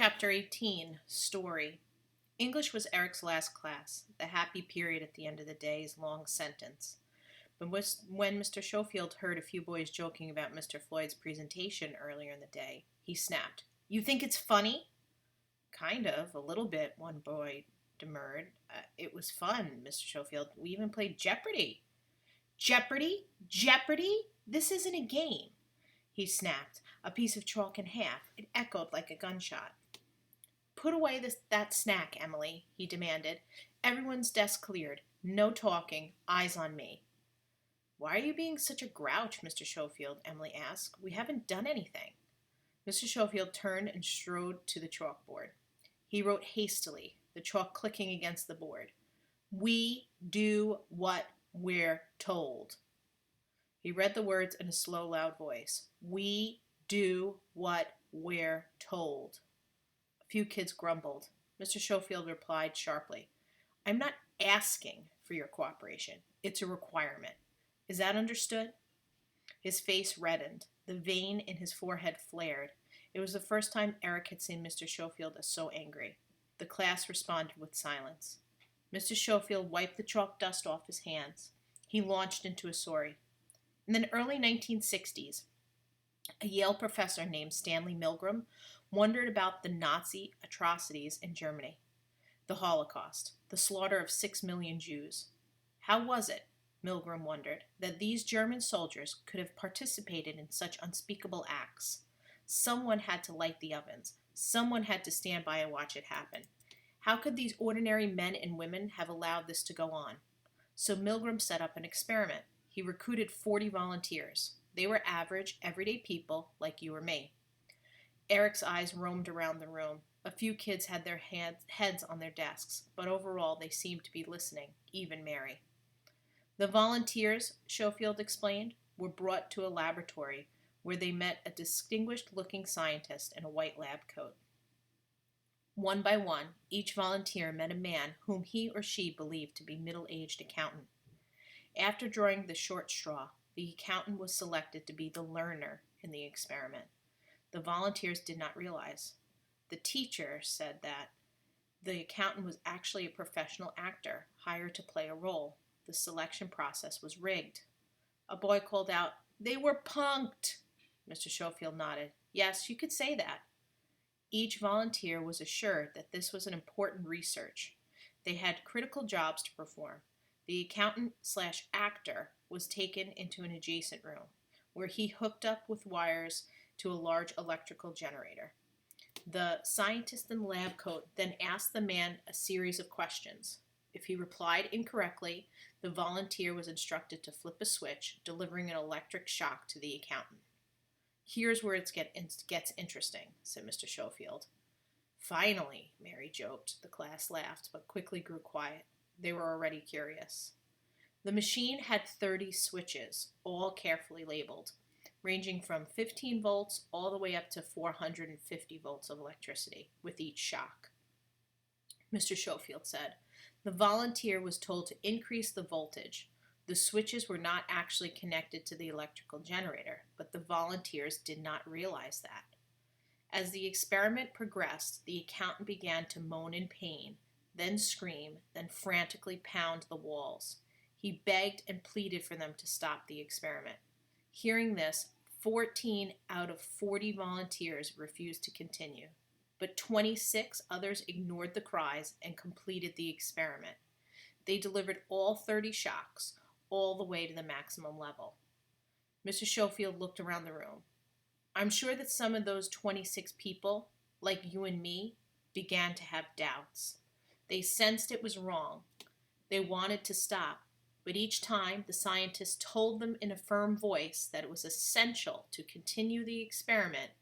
Chapter 18, Story. English was Eric's last class, the happy period at the end of the day's long sentence. But when Mr. Schofield heard a few boys joking about Mr. Floyd's presentation earlier in the day, he snapped, "You think it's funny?" "Kind of, a little bit," one boy demurred. It was fun, Mr. Schofield. We even played Jeopardy!" "Jeopardy? Jeopardy? This isn't a game!" He snapped, a piece of chalk in half. It echoed like a gunshot. "Put away that snack, Emily," he demanded. Everyone's desk cleared. No talking. Eyes on me. "Why are you being such a grouch, Mr. Schofield?" Emily asked. "We haven't done anything." Mr. Schofield turned and strode to the chalkboard. He wrote hastily, the chalk clicking against the board. "We do what we're told." He read the words in a slow, loud voice. "We do what we're told." A few kids grumbled. Mr. Schofield replied sharply, "I'm not asking for your cooperation. It's a requirement. Is that understood?" His face reddened. The vein in his forehead flared. It was the first time Eric had seen Mr. Schofield as so angry. The class responded with silence. Mr. Schofield wiped the chalk dust off his hands. He launched into a story. In the early 1960s, a Yale professor named Stanley Milgram wondered about the Nazi atrocities in Germany. The Holocaust, the slaughter of 6 million Jews. How was it, Milgram wondered, that these German soldiers could have participated in such unspeakable acts? Someone had to light the ovens. Someone had to stand by and watch it happen. How could these ordinary men and women have allowed this to go on? So Milgram set up an experiment. He recruited 40 volunteers. They were average, everyday people like you or me. Eric's eyes roamed around the room. A few kids had their heads on their desks, but overall they seemed to be listening, even Mary. The volunteers, Schofield explained, were brought to a laboratory where they met a distinguished-looking scientist in a white lab coat. One by one, each volunteer met a man whom he or she believed to be middle-aged accountant. After drawing the short straw, the accountant was selected to be the learner in the experiment. The volunteers did not realize. The teacher said that the accountant was actually a professional actor hired to play a role. The selection process was rigged. A boy called out, "They were punked!" Mr. Schofield nodded. "Yes, you could say that." Each volunteer was assured that this was an important research. They had critical jobs to perform. The accountant/actor was taken into an adjacent room, where he hooked up with wires to a large electrical generator. The scientist in the lab coat then asked the man a series of questions. If he replied incorrectly, the volunteer was instructed to flip a switch, delivering an electric shock to the accountant. "Here's where it gets interesting," said Mr. Schofield. "Finally," Mary joked. The class laughed, but quickly grew quiet. They were already curious. The machine had 30 switches, all carefully labeled, ranging from 15 volts all the way up to 450 volts of electricity with each shock. Mr. Schofield said, "The volunteer was told to increase the voltage. The switches were not actually connected to the electrical generator, but the volunteers did not realize that. As the experiment progressed, the accountant began to moan in pain, then scream, then frantically pound the walls. He begged and pleaded for them to stop the experiment. Hearing this, 14 out of 40 volunteers refused to continue, but 26 others ignored the cries and completed the experiment. They delivered all 30 shocks, all the way to the maximum level." Mr. Schofield looked around the room. "I'm sure that some of those 26 people, like you and me, began to have doubts. They sensed it was wrong. They wanted to stop, but each time the scientist told them in a firm voice that it was essential to continue the experiment,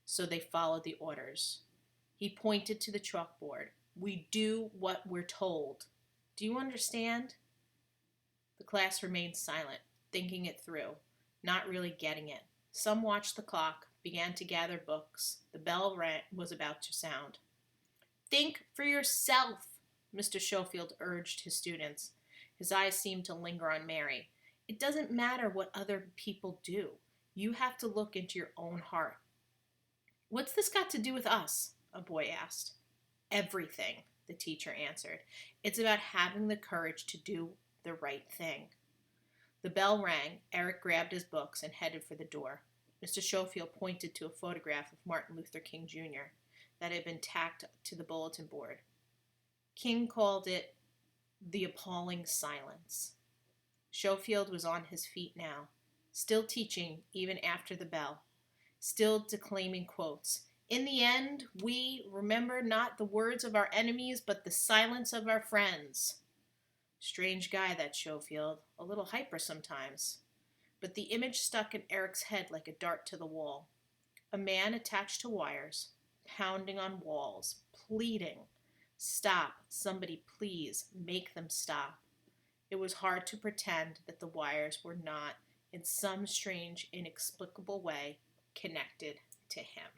so they followed the orders." He pointed to the chalkboard. "We do what we're told. Do you understand?" The class remained silent, thinking it through, not really getting it. Some watched the clock, began to gather books. The bell was about to sound. "Think for yourself," Mr. Schofield urged his students. His eyes seemed to linger on Mary. "It doesn't matter what other people do. You have to look into your own heart." "What's this got to do with us?" a boy asked. Everything, the teacher answered. It's about having the courage to do the right thing. The bell rang. Eric grabbed his books and headed for the door. Mr. Schofield pointed to a photograph of Martin Luther King Jr. that had been tacked to the bulletin board. King called it the appalling silence. Schofield was on his feet now, still teaching even after the bell, still declaiming quotes. In the end, we remember not the words of our enemies, but the silence of our friends. Strange guy, that Schofield, a little hyper sometimes. But the image stuck in Eric's head like a dart to the wall. A man attached to wires, pounding on walls, pleading, "Stop, somebody please, make them stop." It was hard to pretend that the wires were not, in some strange, inexplicable way, connected to him.